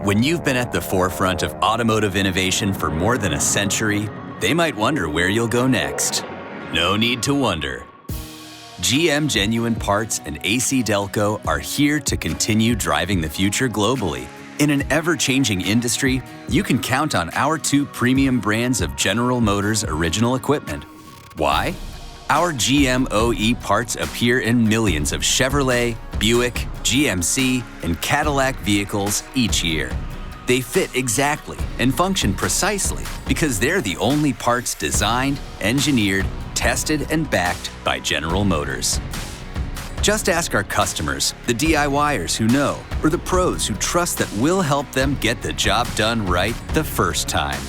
When you've been at the forefront of automotive innovation for more than a century, they might wonder where you'll go next. No need to wonder. GM Genuine Parts and AC Delco are here to continue driving the future globally. In an ever-changing industry, you can count on our two premium brands of General Motors original equipment. Why? Our GM OE parts appear in millions of Chevrolet, Buick, GMC, and Cadillac vehicles each year. They fit exactly and function precisely because they're the only parts designed, engineered, tested, and backed by General Motors. Just ask our customers, the DIYers who know, or the pros who trust that we'll help them get the job done right the first time,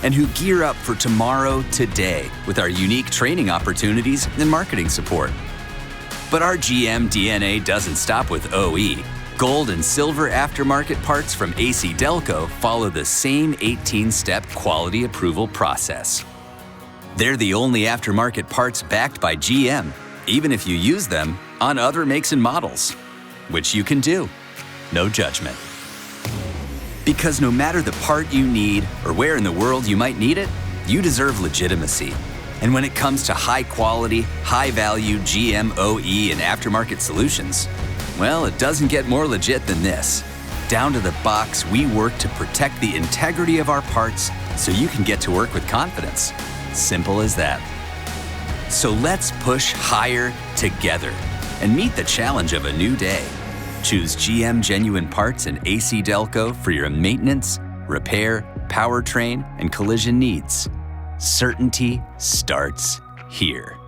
and who gear up for tomorrow today with our unique training opportunities and marketing support. But our GM DNA doesn't stop with OE. Gold and silver aftermarket parts from AC Delco follow the same 18-step quality approval process. They're the only aftermarket parts backed by GM, even if you use them on other makes and models, which you can do. No judgment. Because no matter the part you need or where in the world you might need it, you deserve legitimacy. And when it comes to high-quality, high-value GM OE and aftermarket solutions, well, it doesn't get more legit than this. Down to the box, we work to protect the integrity of our parts so you can get to work with confidence. Simple as that. So let's push higher together and meet the challenge of a new day. Choose GM Genuine Parts and AC Delco for your maintenance, repair, powertrain, and collision needs. Certainty starts here.